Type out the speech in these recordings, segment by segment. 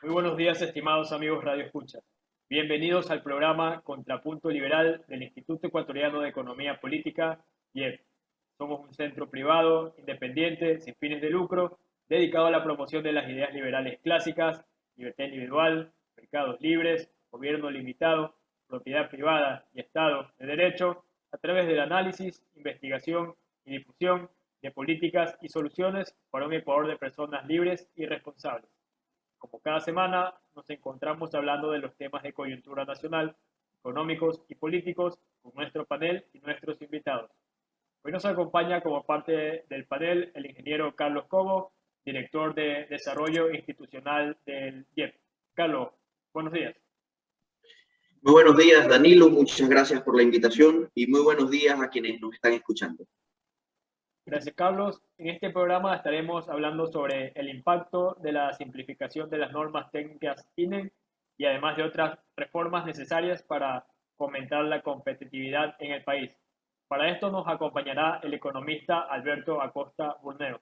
Muy buenos días, estimados amigos Radio Escucha. Bienvenidos al programa Contrapunto Liberal del Instituto Ecuatoriano de Economía Política, IEP. Somos un centro privado, independiente, sin fines de lucro, dedicado a la promoción de las ideas liberales clásicas, libertad individual, mercados libres, gobierno limitado, propiedad privada y Estado de Derecho, a través del análisis, investigación y difusión de políticas y soluciones para un Ecuador de personas libres y responsables. Como cada semana, nos encontramos hablando de los temas de coyuntura nacional, económicos y políticos con nuestro panel y nuestros invitados. Hoy nos acompaña como parte del panel el ingeniero Carlos Cobo, director de Desarrollo Institucional del IEP. Carlos, buenos días. Muy buenos días, Danilo. Muchas gracias por la invitación y muy buenos días a quienes nos están escuchando. Gracias, Carlos. En este programa estaremos hablando sobre el impacto de la simplificación de las normas técnicas INE y además de otras reformas necesarias para fomentar la competitividad en el país. Para esto nos acompañará el economista Alberto Acosta Burneo.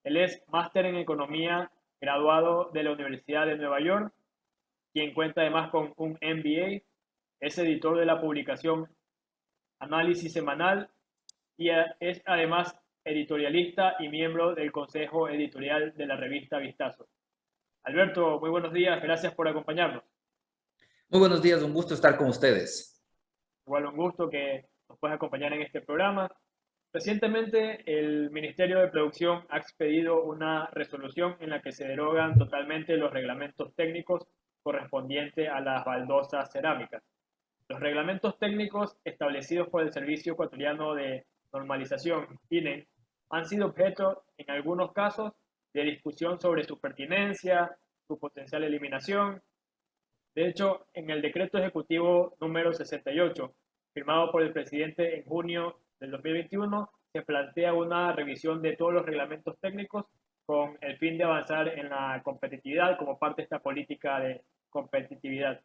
Él es máster en economía, graduado de la Universidad de Nueva York, quien cuenta además con un MBA, es editor de la publicación Análisis Semanal y es además editorialista y miembro del consejo editorial de la revista Vistazo. Alberto, muy buenos días, gracias por acompañarnos. Muy buenos días, un gusto estar con ustedes. Igual un gusto que nos puedas acompañar en este programa. Recientemente el Ministerio de Producción ha expedido una resolución en la que se derogan totalmente los reglamentos técnicos correspondientes a las baldosas cerámicas. Los reglamentos técnicos establecidos por el Servicio Ecuatoriano de Normalización, INE, han sido objeto, en algunos casos, de discusión sobre su pertinencia, su potencial eliminación. De hecho, en el decreto ejecutivo número 68, firmado por el presidente en junio del 2021, se plantea una revisión de todos los reglamentos técnicos con el fin de avanzar en la competitividad como parte de esta política de competitividad.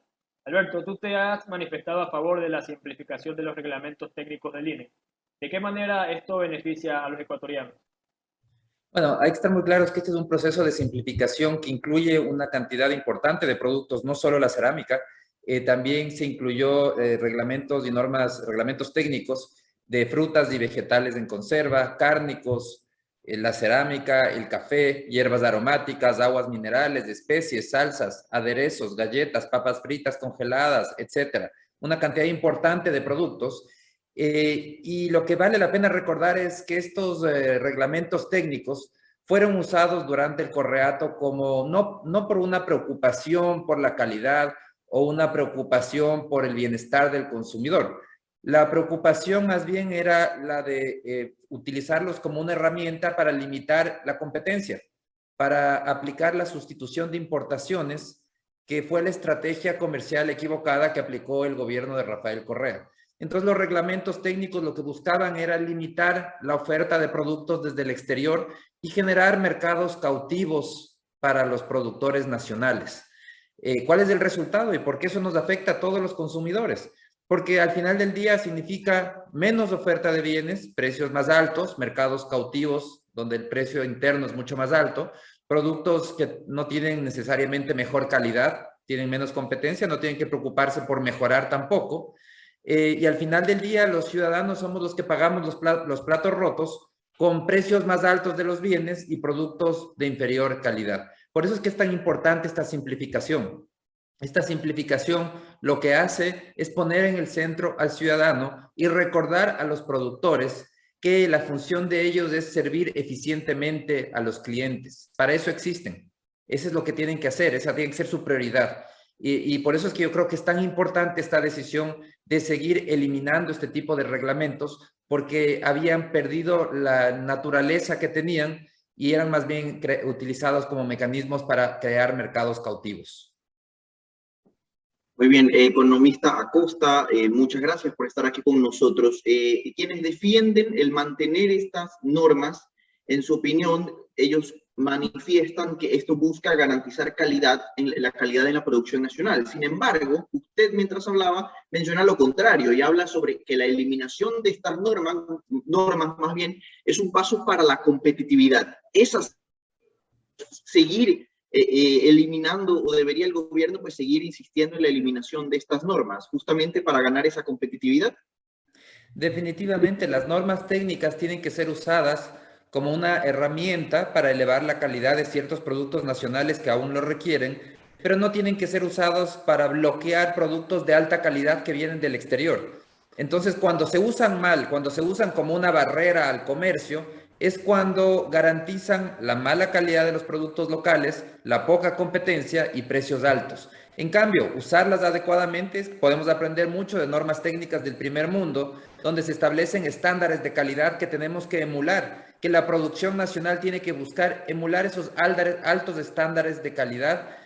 Alberto, tú te has manifestado a favor de la simplificación de los reglamentos técnicos del INE. ¿De qué manera esto beneficia a los ecuatorianos? Bueno, hay que estar muy claros que este es un proceso de simplificación que incluye una cantidad importante de productos, no solo la cerámica, también se incluyó reglamentos y normas, reglamentos técnicos de frutas y vegetales en conserva, cárnicos, la cerámica, el café, hierbas aromáticas, aguas minerales, especies, salsas, aderezos, galletas, papas fritas congeladas, etcétera. Una cantidad importante de productos. Y lo que vale la pena recordar es que estos reglamentos técnicos fueron usados durante el Correato como no por una preocupación por la calidad o una preocupación por el bienestar del consumidor. La preocupación más bien era la de utilizarlos como una herramienta para limitar la competencia, para aplicar la sustitución de importaciones, que fue la estrategia comercial equivocada que aplicó el gobierno de Rafael Correa. Entonces, los reglamentos técnicos lo que buscaban era limitar la oferta de productos desde el exterior y generar mercados cautivos para los productores nacionales. ¿Cuál es el resultado y por qué eso nos afecta a todos los consumidores? Porque al final del día significa menos oferta de bienes, precios más altos, mercados cautivos donde el precio interno es mucho más alto, productos que no tienen necesariamente mejor calidad, tienen menos competencia, no tienen que preocuparse por mejorar tampoco. Y al final del día los ciudadanos somos los que pagamos los platos rotos con precios más altos de los bienes y productos de inferior calidad. Por eso es que es tan importante esta simplificación. Esta simplificación lo que hace es poner en el centro al ciudadano y recordar a los productores que la función de ellos es servir eficientemente a los clientes. Para eso existen. Eso es lo que tienen que hacer, esa tiene que ser su prioridad. Y por eso es que yo creo que es tan importante esta decisión de seguir eliminando este tipo de reglamentos, porque habían perdido la naturaleza que tenían y eran más bien utilizados como mecanismos para crear mercados cautivos. Muy bien, economista Acosta, muchas gracias por estar aquí con nosotros. Quienes defienden el mantener estas normas, en su opinión, ellos manifiestan que esto busca garantizar la calidad en la producción nacional. Sin embargo, usted mientras hablaba menciona lo contrario y habla sobre que la eliminación de estas normas más bien es un paso para la competitividad. Seguir eliminando, o debería el gobierno pues seguir insistiendo en la eliminación de estas normas, justamente para ganar esa competitividad? Definitivamente, las normas técnicas tienen que ser usadas como una herramienta para elevar la calidad de ciertos productos nacionales que aún lo requieren, pero no tienen que ser usados para bloquear productos de alta calidad que vienen del exterior. Entonces, cuando se usan mal, cuando se usan como una barrera al comercio, es cuando garantizan la mala calidad de los productos locales, la poca competencia y precios altos. En cambio, usarlas adecuadamente, podemos aprender mucho de normas técnicas del primer mundo, donde se establecen estándares de calidad que tenemos que emular, que la producción nacional tiene que buscar emular esos altos estándares de calidad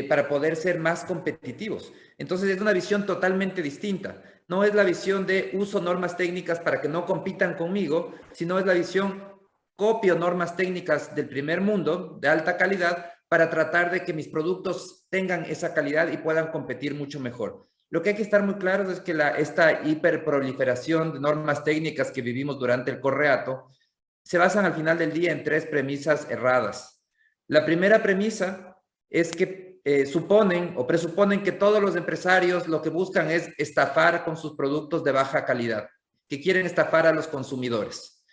para poder ser más competitivos. Entonces es una visión totalmente distinta. No es la visión de uso normas técnicas para que no compitan conmigo, sino es la visión copio normas técnicas del primer mundo de alta calidad para tratar de que mis productos tengan esa calidad y puedan competir mucho mejor. Lo que hay que estar muy claro es que esta hiperproliferación de normas técnicas que vivimos durante el correato se basan al final del día en tres premisas erradas. La primera premisa es que suponen o presuponen que todos los empresarios lo que buscan es estafar con sus productos de baja calidad, que quieren estafar a los consumidores.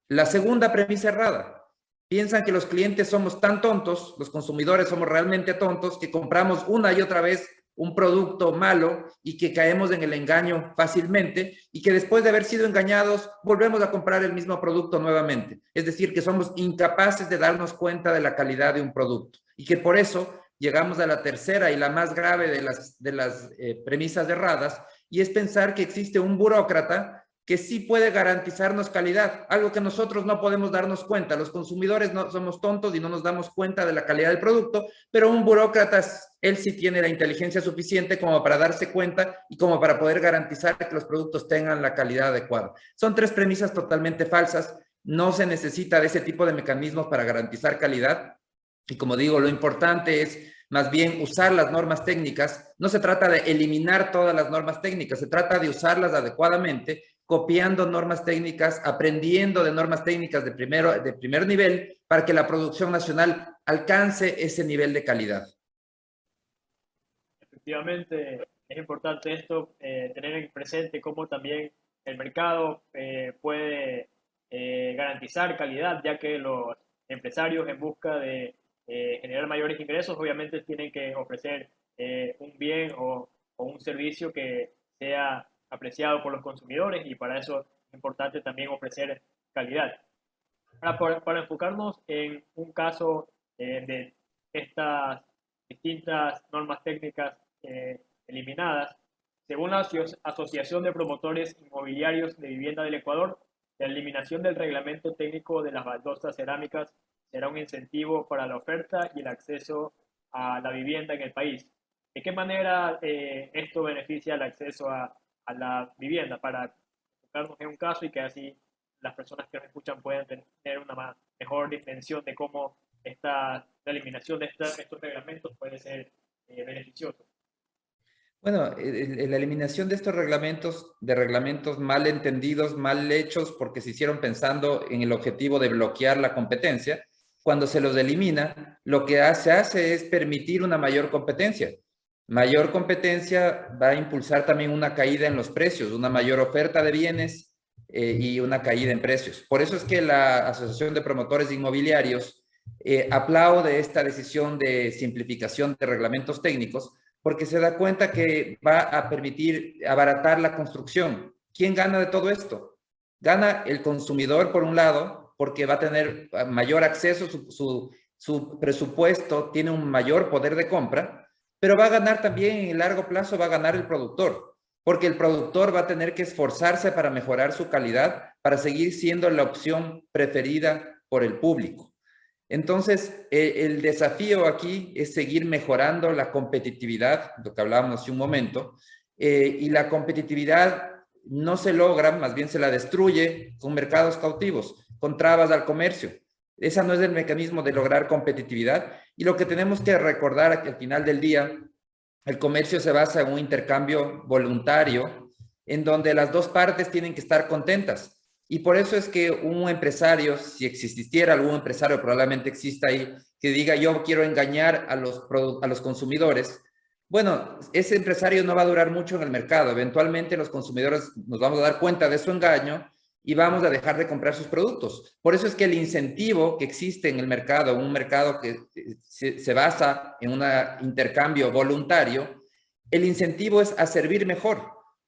La segunda premisa errada: piensan que los clientes somos tan tontos, los consumidores somos realmente tontos, que compramos una y otra vez un producto malo y que caemos en el engaño fácilmente y que después de haber sido engañados volvemos a comprar el mismo producto nuevamente. Es decir, que somos incapaces de darnos cuenta de la calidad de un producto y que por eso llegamos a la tercera y la más grave de las premisas erradas, y es pensar que existe un burócrata que sí puede garantizarnos calidad, algo que nosotros no podemos darnos cuenta. Los consumidores no somos tontos y no nos damos cuenta de la calidad del producto, pero un burócrata, él sí tiene la inteligencia suficiente como para darse cuenta y como para poder garantizar que los productos tengan la calidad adecuada. Son tres premisas totalmente falsas. No se necesita de ese tipo de mecanismos para garantizar calidad. Y como digo, lo importante es más bien usar las normas técnicas. No se trata de eliminar todas las normas técnicas, se trata de usarlas adecuadamente, copiando normas técnicas, aprendiendo de normas técnicas de primer nivel para que la producción nacional alcance ese nivel de calidad. Efectivamente, es importante esto, tener en presente cómo también el mercado puede garantizar calidad, ya que los empresarios en busca de generar mayores ingresos obviamente tienen que ofrecer un bien o un servicio que sea apreciado por los consumidores, y para eso es importante también ofrecer calidad. Para enfocarnos en un caso de estas distintas normas técnicas eliminadas, según la Asociación de Promotores Inmobiliarios de Vivienda del Ecuador, la eliminación del reglamento técnico de las baldosas cerámicas será un incentivo para la oferta y el acceso a la vivienda en el país. ¿De qué manera esto beneficia el acceso a la vivienda? Para enfocarnos en un caso y que así las personas que nos escuchan puedan tener una mejor dimensión de cómo la eliminación de estos reglamentos puede ser beneficioso. Bueno, la eliminación de estos reglamentos mal entendidos, mal hechos, porque se hicieron pensando en el objetivo de bloquear la competencia, cuando se los elimina, lo que se hace es permitir una mayor competencia. Mayor competencia va a impulsar también una caída en los precios, una mayor oferta de bienes y una caída en precios. Por eso es que la Asociación de Promotores Inmobiliarios aplaude esta decisión de simplificación de reglamentos técnicos, porque se da cuenta que va a permitir abaratar la construcción. ¿Quién gana de todo esto? Gana el consumidor, por un lado, porque va a tener mayor acceso, su presupuesto tiene un mayor poder de compra, pero va a ganar también en el largo plazo, va a ganar el productor, porque el productor va a tener que esforzarse para mejorar su calidad, para seguir siendo la opción preferida por el público. Entonces, el desafío aquí es seguir mejorando la competitividad, lo que hablábamos hace un momento, y la competitividad no se logra, más bien se la destruye con mercados cautivos, con trabas al comercio. Ese no es el mecanismo de lograr competitividad, y lo que tenemos que recordar es que al final del día, el comercio se basa en un intercambio voluntario, en donde las dos partes tienen que estar contentas. Y por eso es que un empresario, si existiera algún empresario, probablemente exista ahí, que diga yo quiero engañar a los consumidores, bueno, ese empresario no va a durar mucho en el mercado. Eventualmente los consumidores nos vamos a dar cuenta de su engaño y vamos a dejar de comprar sus productos. Por eso es que el incentivo que existe en el mercado, un mercado que se basa en un intercambio voluntario, el incentivo es a servir mejor,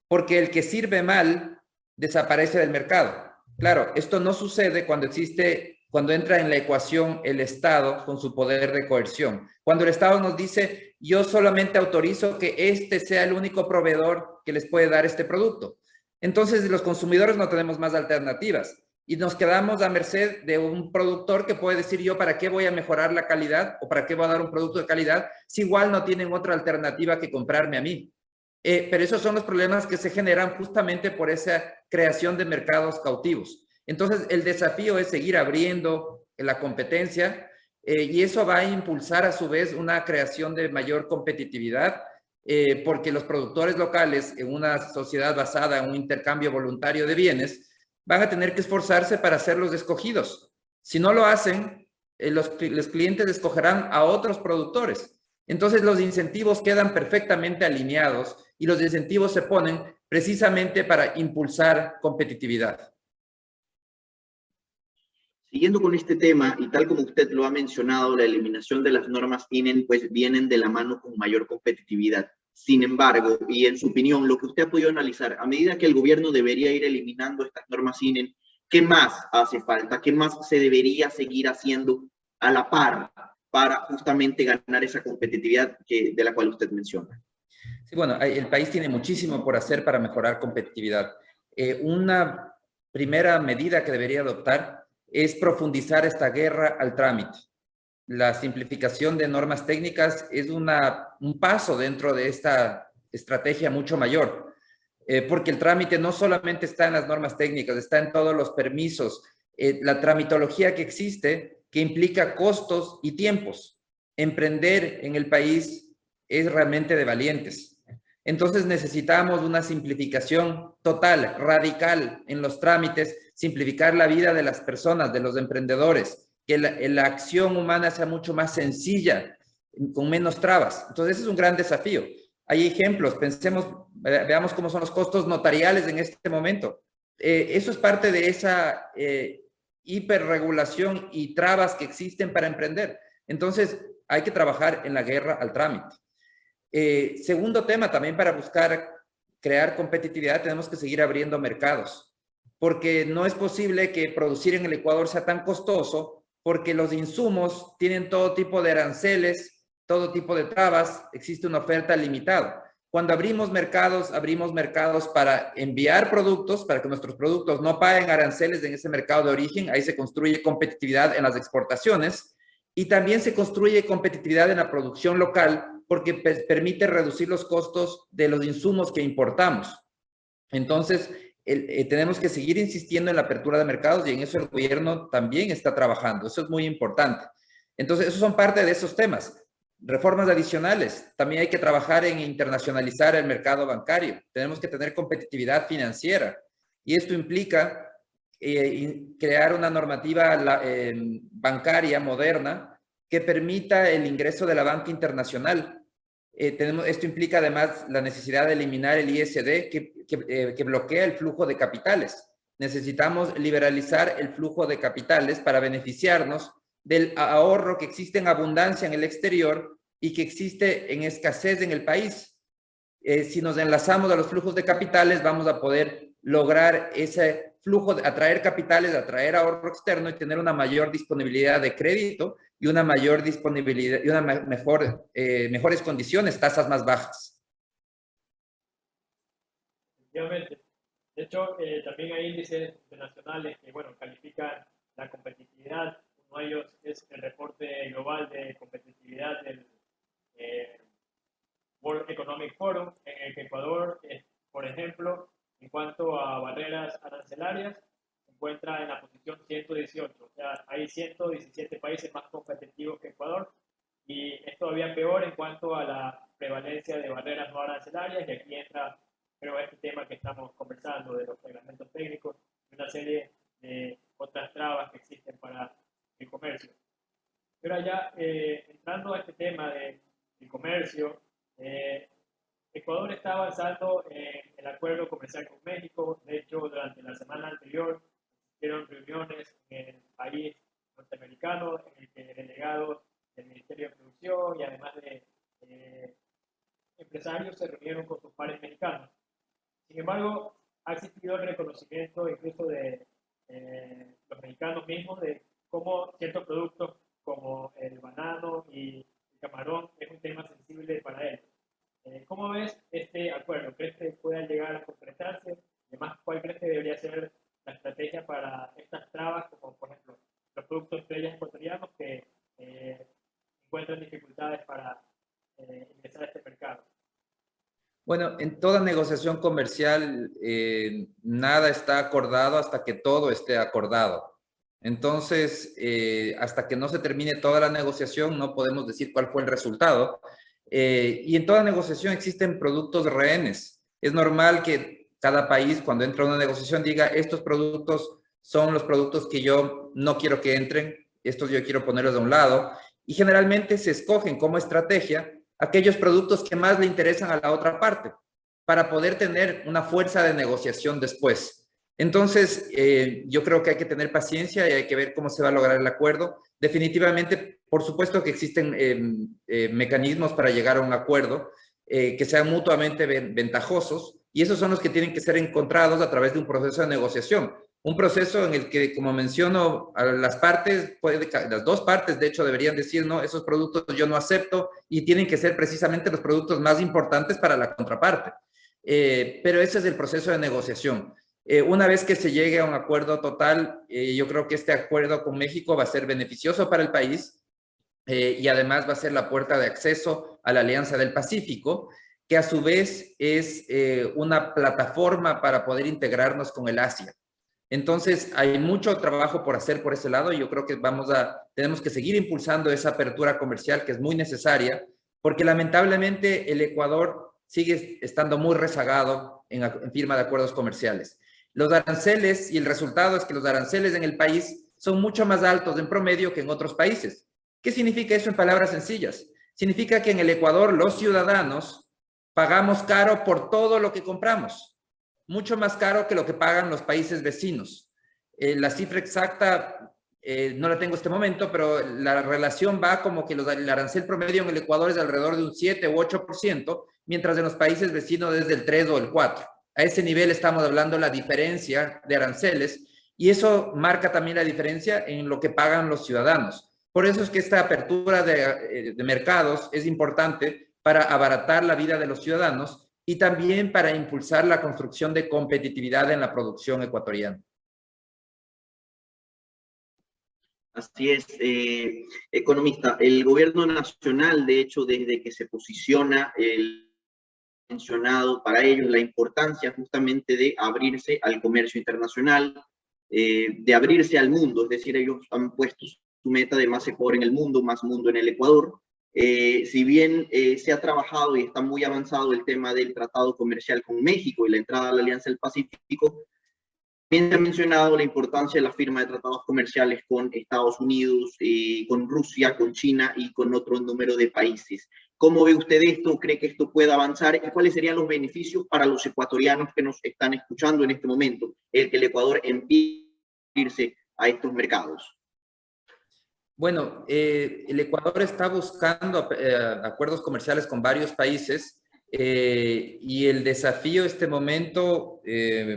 porque el que sirve mal desaparece del mercado. Claro, esto no sucede cuando entra en la ecuación el Estado con su poder de coerción. Cuando el Estado nos dice, yo solamente autorizo que este sea el único proveedor que les puede dar este producto. Entonces, los consumidores no tenemos más alternativas y nos quedamos a merced de un productor que puede decir yo para qué voy a mejorar la calidad o para qué voy a dar un producto de calidad si igual no tienen otra alternativa que comprarme a mí. Pero esos son los problemas que se generan justamente por esa creación de mercados cautivos. Entonces, el desafío es seguir abriendo la competencia y eso va a impulsar a su vez una creación de mayor competitividad porque los productores locales en una sociedad basada en un intercambio voluntario de bienes van a tener que esforzarse para ser los escogidos. Si no lo hacen, los clientes escogerán a otros productores. Entonces los incentivos quedan perfectamente alineados y los incentivos se ponen precisamente para impulsar competitividad. Siguiendo con este tema, y tal como usted lo ha mencionado, la eliminación de las normas INEN pues vienen de la mano con mayor competitividad. Sin embargo, y en su opinión, lo que usted ha podido analizar, a medida que el gobierno debería ir eliminando estas normas INEN, ¿qué más hace falta? ¿Qué más se debería seguir haciendo a la par para justamente ganar esa competitividad de la cual usted menciona? Sí, bueno, el país tiene muchísimo por hacer para mejorar competitividad. Una primera medida que debería adoptar es profundizar esta guerra al trámite. La simplificación de normas técnicas es un paso dentro de esta estrategia mucho mayor, porque el trámite no solamente está en las normas técnicas, está en todos los permisos, la tramitología que existe, que implica costos y tiempos. Emprender en el país es realmente de valientes. Entonces necesitamos una simplificación total, radical en los trámites, simplificar la vida de las personas, de los emprendedores, que la acción humana sea mucho más sencilla, con menos trabas. Entonces ese es un gran desafío. Hay ejemplos, veamos cómo son los costos notariales en este momento. Eso es parte de esa hiperregulación y trabas que existen para emprender. Entonces hay que trabajar en la guerra al trámite. Segundo tema, también para buscar crear competitividad tenemos que seguir abriendo mercados, porque no es posible que producir en el Ecuador sea tan costoso, porque los insumos tienen todo tipo de aranceles, todo tipo de trabas, existe una oferta limitada. Cuando abrimos mercados para enviar productos, para que nuestros productos no paguen aranceles en ese mercado de origen, ahí se construye competitividad en las exportaciones y también se construye competitividad en la producción local, porque permite reducir los costos de los insumos que importamos. Entonces, tenemos que seguir insistiendo en la apertura de mercados y en eso el gobierno también está trabajando. Eso es muy importante. Entonces, esos son parte de esos temas. Reformas adicionales. También hay que trabajar en internacionalizar el mercado bancario. Tenemos que tener competitividad financiera. Y esto implica crear una normativa bancaria moderna que permita el ingreso de la banca internacional. Esto implica además la necesidad de eliminar el ISD que bloquea el flujo de capitales. Necesitamos liberalizar el flujo de capitales para beneficiarnos del ahorro que existe en abundancia en el exterior y que existe en escasez en el país. Si nos enlazamos a los flujos de capitales, vamos a poder lograr ese flujo, atraer capitales, atraer ahorro externo y tener una mayor disponibilidad de crédito y una mayor disponibilidad y una mejores condiciones, tasas más bajas. Efectivamente. De hecho, también hay índices internacionales que, bueno, califican la competitividad. Uno de ellos es el reporte global de competitividad del World Economic Forum, en el que Ecuador, por ejemplo, en cuanto a barreras arancelarias, se encuentra en la posición 118. O sea, hay 117 países más competitivos que Ecuador y es todavía peor en cuanto a la prevalencia de barreras no arancelarias y aquí entra, creo, este tema que estamos conversando de los reglamentos técnicos. Me una serie de otras trabas que existen para el comercio. Pero ya entrando a este tema del comercio, Ecuador está avanzando en el acuerdo comercial con México. De hecho, durante la semana anterior hicieron reuniones en el país norteamericano en el que delegados del Ministerio de Producción y además de empresarios se reunieron con sus pares mexicanos. Sin embargo, ha existido el reconocimiento incluso de los mexicanos mismos de cómo ciertos productos como el banano y el camarón es un tema sensible para ellos. ¿Cómo ves este acuerdo? ¿Crees que pueda llegar a concretarse? Además, ¿cuál crees que debería ser la estrategia para estas trabas, como por ejemplo los productos estrellas ecuatorianos que encuentran dificultades para ingresar a este mercado? Bueno, en toda negociación comercial nada está acordado hasta que todo esté acordado. Entonces, hasta que no se termine toda la negociación, no podemos decir cuál fue el resultado. Y en toda negociación existen productos rehenes. Es normal que cada país, cuando entra a una negociación, diga, estos productos son los productos que yo no quiero que entren, estos yo quiero ponerlos de un lado. Y generalmente se escogen como estrategia aquellos productos que más le interesan a la otra parte, para poder tener una fuerza de negociación después. Entonces, yo creo que hay que tener paciencia y hay que ver cómo se va a lograr el acuerdo. Definitivamente, por supuesto que existen mecanismos para llegar a un acuerdo que sean mutuamente ventajosos, y esos son los que tienen que ser encontrados a través de un proceso de negociación. Un proceso en el que, como menciono, a las partes, las dos partes, de hecho, deberían decir, no, esos productos yo no acepto, y tienen que ser precisamente los productos más importantes para la contraparte. Pero ese es el proceso de negociación. Una vez que se llegue a un acuerdo total, yo creo que este acuerdo con México va a ser beneficioso para el país y además va a ser la puerta de acceso a la Alianza del Pacífico, que a su vez es una plataforma para poder integrarnos con el Asia. Entonces, hay mucho trabajo por hacer por ese lado y yo creo que tenemos que seguir impulsando esa apertura comercial que es muy necesaria, porque lamentablemente el Ecuador sigue estando muy rezagado en firma de acuerdos comerciales. Los aranceles, y el resultado es que los aranceles en el país son mucho más altos en promedio que en otros países. ¿Qué significa eso en palabras sencillas? Significa que en el Ecuador los ciudadanos pagamos caro por todo lo que compramos. Mucho más caro que lo que pagan los países vecinos. La cifra exacta no la tengo en este momento, pero la relación va como que el arancel promedio en el Ecuador es alrededor de un 7 u 8%, mientras en los países vecinos es del 3 o el 4%. A ese nivel estamos hablando de la diferencia de aranceles, y eso marca también la diferencia en lo que pagan los ciudadanos. Por eso es que esta apertura de mercados es importante para abaratar la vida de los ciudadanos y también para impulsar la construcción de competitividad en la producción ecuatoriana. Así es, economista. El gobierno nacional, de hecho, desde que se posiciona, mencionado para ellos la importancia justamente de abrirse al comercio internacional, de abrirse al mundo, es decir, ellos han puesto su meta de más Ecuador en el mundo, más mundo en el Ecuador. Si bien se ha trabajado y está muy avanzado el tema del tratado comercial con México y la entrada a la Alianza del Pacífico, también se ha mencionado la importancia de la firma de tratados comerciales con Estados Unidos, con Rusia, con China y con otro número de países. ¿Cómo ve usted esto? ¿Cree que esto pueda avanzar? ¿Y cuáles serían los beneficios para los ecuatorianos que nos están escuchando en este momento, el que el Ecuador empiece a irse a estos mercados? Bueno, el Ecuador está buscando acuerdos comerciales con varios países y el desafío en este momento,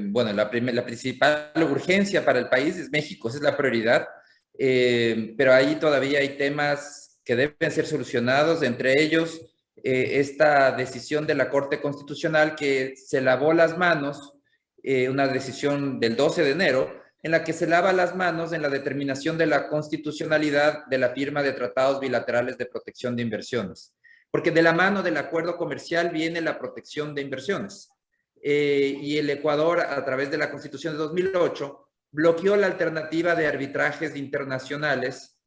bueno, la principal urgencia para el país es México, esa es la prioridad, pero ahí todavía hay temas que deben ser solucionados, entre ellos esta decisión de la Corte Constitucional que se lavó las manos, una decisión del 12 de enero, en la que se lava las manos en la determinación de la constitucionalidad de la firma de tratados bilaterales de protección de inversiones. Porque de la mano del acuerdo comercial viene la protección de inversiones. Y el Ecuador, a través de la Constitución de 2008, bloqueó la alternativa de arbitrajes internacionales,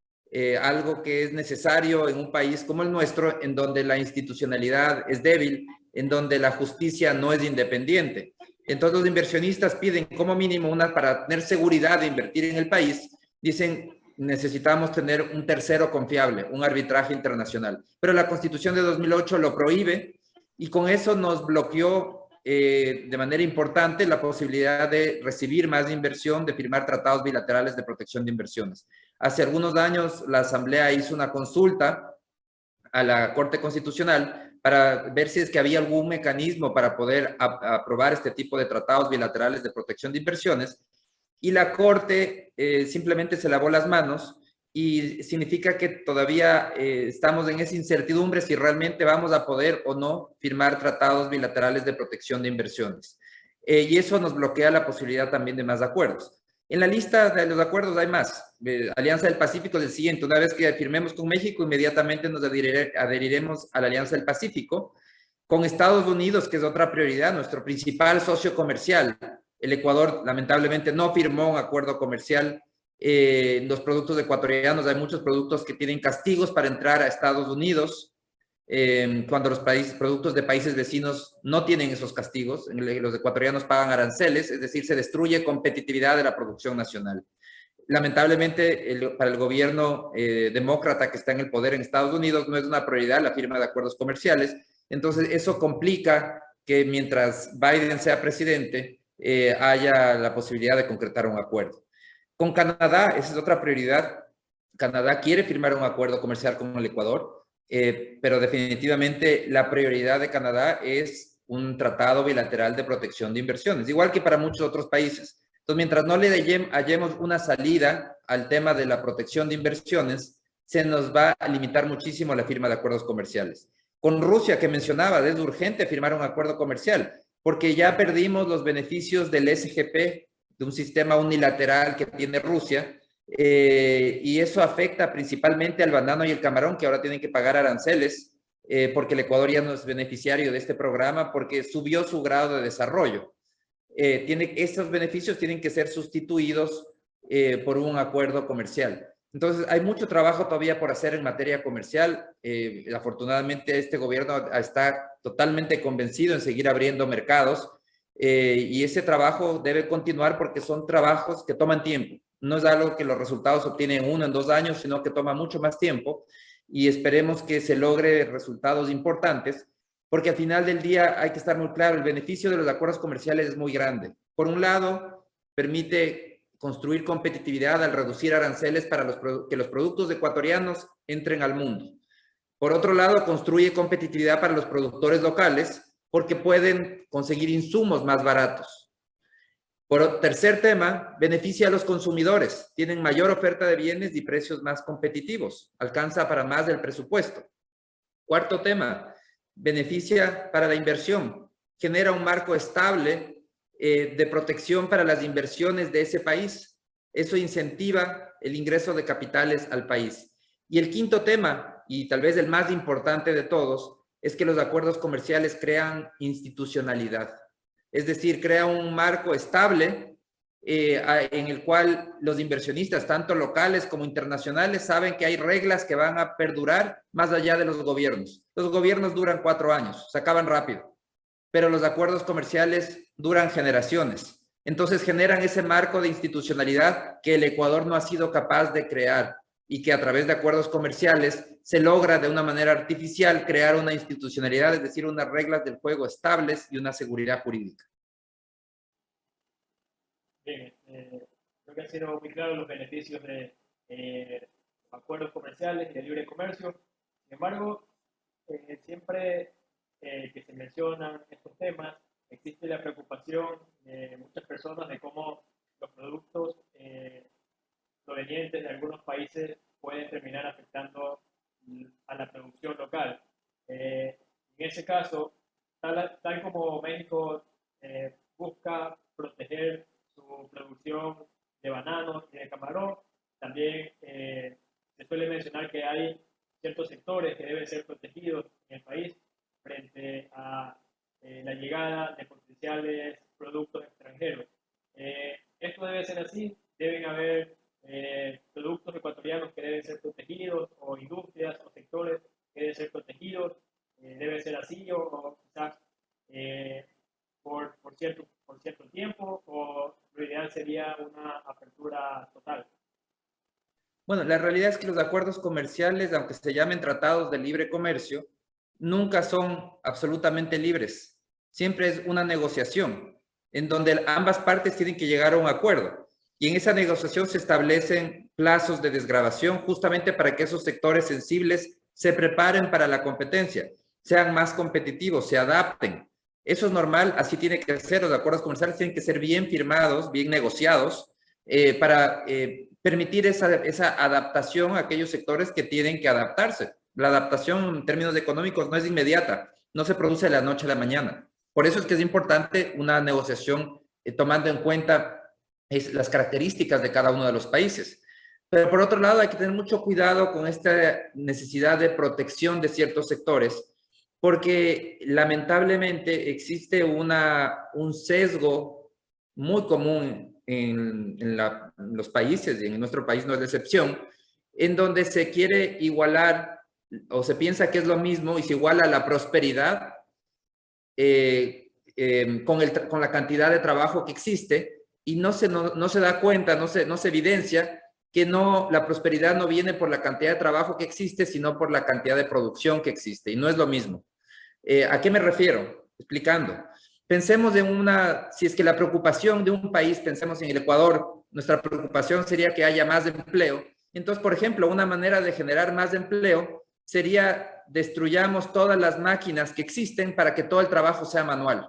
algo que es necesario en un país como el nuestro, en donde la institucionalidad es débil, en donde la justicia no es independiente. Entonces los inversionistas piden como mínimo para tener seguridad de invertir en el país, dicen necesitamos tener un tercero confiable, un arbitraje internacional. Pero la Constitución de 2008 lo prohíbe y con eso nos bloqueó de manera importante la posibilidad de recibir más inversión, de firmar tratados bilaterales de protección de inversiones. Hace algunos años la Asamblea hizo una consulta a la Corte Constitucional para ver si es que había algún mecanismo para poder aprobar este tipo de tratados bilaterales de protección de inversiones, y la Corte simplemente se lavó las manos, y significa que todavía estamos en esa incertidumbre si realmente vamos a poder o no firmar tratados bilaterales de protección de inversiones. Y eso nos bloquea la posibilidad también de más acuerdos. En la lista de los acuerdos hay más. Alianza del Pacífico es el siguiente. Una vez que firmemos con México, inmediatamente nos adheriremos a la Alianza del Pacífico. Con Estados Unidos, que es otra prioridad, nuestro principal socio comercial. El Ecuador, lamentablemente, no firmó un acuerdo comercial. Los productos ecuatorianos, hay muchos productos que tienen castigos para entrar a Estados Unidos. Cuando los productos de países vecinos no tienen esos castigos, los ecuatorianos pagan aranceles, es decir, se destruye competitividad de la producción nacional. Lamentablemente, para el gobierno demócrata que está en el poder en Estados Unidos, no es una prioridad la firma de acuerdos comerciales. Entonces, eso complica que mientras Biden sea presidente, haya la posibilidad de concretar un acuerdo. Con Canadá, esa es otra prioridad. Canadá quiere firmar un acuerdo comercial con el Ecuador. Pero definitivamente la prioridad de Canadá es un tratado bilateral de protección de inversiones, igual que para muchos otros países. Entonces, mientras no le hallemos una salida al tema de la protección de inversiones, se nos va a limitar muchísimo la firma de acuerdos comerciales. Con Rusia, que mencionaba, es urgente firmar un acuerdo comercial, porque ya perdimos los beneficios del SGP, de un sistema unilateral que tiene Rusia, y eso afecta principalmente al banano y el camarón, que ahora tienen que pagar aranceles, porque el Ecuador ya no es beneficiario de este programa, porque subió su grado de desarrollo. Estos beneficios tienen que ser sustituidos por un acuerdo comercial. Entonces, hay mucho trabajo todavía por hacer en materia comercial. Afortunadamente, este gobierno está totalmente convencido en seguir abriendo mercados, y ese trabajo debe continuar porque son trabajos que toman tiempo. No es algo que los resultados se obtienen en 1 o 2 años, sino que toma mucho más tiempo, y esperemos que se logre resultados importantes, porque al final del día hay que estar muy claro, el beneficio de los acuerdos comerciales es muy grande. Por un lado, permite construir competitividad al reducir aranceles para que los productos ecuatorianos entren al mundo. Por otro lado, construye competitividad para los productores locales porque pueden conseguir insumos más baratos. Por tercer tema, beneficia a los consumidores. Tienen mayor oferta de bienes y precios más competitivos. Alcanza para más del presupuesto. Cuarto tema, beneficia para la inversión. Genera un marco estable de protección para las inversiones de ese país. Eso incentiva el ingreso de capitales al país. Y el quinto tema, y tal vez el más importante de todos, es que los acuerdos comerciales crean institucionalidad. Es decir, crea un marco estable en el cual los inversionistas, tanto locales como internacionales, saben que hay reglas que van a perdurar más allá de los gobiernos. Los gobiernos duran 4 años, se acaban rápido, pero los acuerdos comerciales duran generaciones. Entonces generan ese marco de institucionalidad que el Ecuador no ha sido capaz de crear, y que a través de acuerdos comerciales se logra de una manera artificial crear una institucionalidad, es decir, unas reglas del juego estables y una seguridad jurídica. Bien, creo que han sido muy claros los beneficios de acuerdos comerciales y de libre comercio. Sin embargo, siempre que se mencionan estos temas, existe la preocupación de muchas personas de cómo los productos provenientes de algunos países pueden terminar afectando a la producción local. En ese caso, tal como México busca proteger su producción de bananos y de camarón, también se suele mencionar que hay ciertos sectores que deben ser protegidos en el país frente a la llegada de potenciales productos extranjeros. Esto debe ser así, deben haber productos ecuatorianos que deben ser protegidos, o industrias o sectores que deben ser protegidos, debe ser así, o quizás por por cierto tiempo, o lo ideal sería una apertura total? Bueno, la realidad es que los acuerdos comerciales, aunque se llamen tratados de libre comercio, nunca son absolutamente libres. Siempre es una negociación en donde ambas partes tienen que llegar a un acuerdo. Y en esa negociación se establecen plazos de desgravación justamente para que esos sectores sensibles se preparen para la competencia, sean más competitivos, se adapten. Eso es normal, así tiene que ser. Los acuerdos comerciales tienen que ser bien firmados, bien negociados, para permitir esa adaptación a aquellos sectores que tienen que adaptarse. La adaptación en términos económicos no es inmediata, no se produce de la noche a la mañana. Por eso es que es importante una negociación tomando en cuenta las características de cada uno de los países. Pero por otro lado hay que tener mucho cuidado con esta necesidad de protección de ciertos sectores, porque lamentablemente existe un sesgo muy común en los países, y en nuestro país no es la excepción, en donde se quiere igualar o se piensa que es lo mismo y se iguala la prosperidad con la cantidad de trabajo que existe, y no se da cuenta, no se evidencia que la prosperidad no viene por la cantidad de trabajo que existe, sino por la cantidad de producción que existe, y no es lo mismo. ¿A qué me refiero? Explicando. Pensemos si es que la preocupación de un país, pensemos en el Ecuador, nuestra preocupación sería que haya más empleo. Entonces, por ejemplo, una manera de generar más empleo sería destruyamos todas las máquinas que existen para que todo el trabajo sea manual.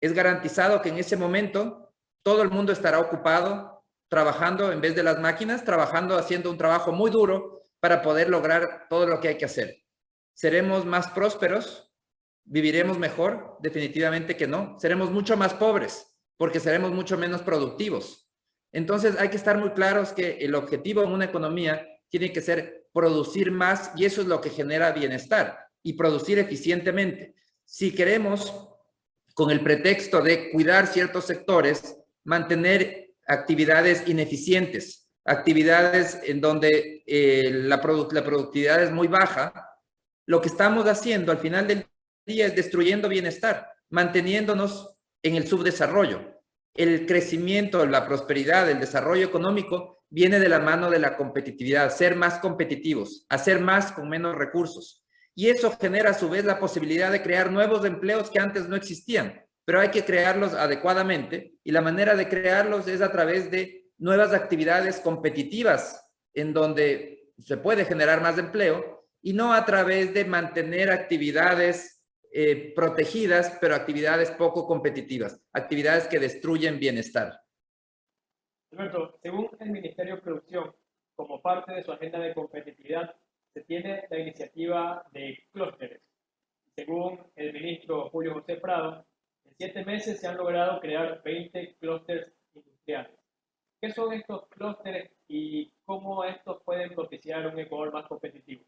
Es garantizado que en ese momento todo el mundo estará ocupado trabajando en vez de las máquinas, trabajando, haciendo un trabajo muy duro para poder lograr todo lo que hay que hacer. ¿Seremos más prósperos? ¿Viviremos mejor? Definitivamente que no. Seremos mucho más pobres porque seremos mucho menos productivos. Entonces hay que estar muy claros que el objetivo en una economía tiene que ser producir más, y eso es lo que genera bienestar, y producir eficientemente. Si queremos, con el pretexto de cuidar ciertos sectores, mantener actividades ineficientes, actividades en donde la productividad es muy baja, lo que estamos haciendo al final del día es destruyendo bienestar, manteniéndonos en el subdesarrollo. El crecimiento, la prosperidad, el desarrollo económico viene de la mano de la competitividad, ser más competitivos, hacer más con menos recursos. Y eso genera a su vez la posibilidad de crear nuevos empleos que antes no existían, pero hay que crearlos adecuadamente, y la manera de crearlos es a través de nuevas actividades competitivas en donde se puede generar más empleo, y no a través de mantener actividades protegidas, pero actividades poco competitivas, actividades que destruyen bienestar. Alberto, según el Ministerio de Producción, como parte de su agenda de competitividad, se tiene la iniciativa de clústeres. Según el ministro Julio José Prado, en 7 meses se han logrado crear 20 clústeres industriales. ¿Qué son estos clústeres y cómo estos pueden propiciar un Ecuador más competitivo?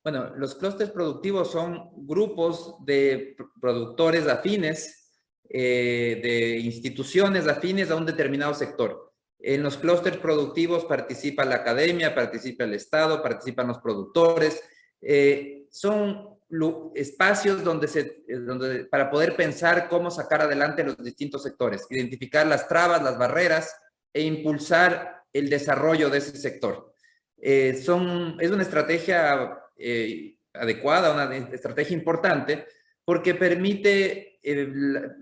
Bueno, los clústeres productivos son grupos de productores afines, de instituciones afines a un determinado sector. En los clústeres productivos participa la academia, participa el Estado, participan los productores. Son espacios para poder pensar cómo sacar adelante los distintos sectores, identificar las trabas, las barreras e impulsar el desarrollo de ese sector. Es una estrategia adecuada, una estrategia importante, porque permite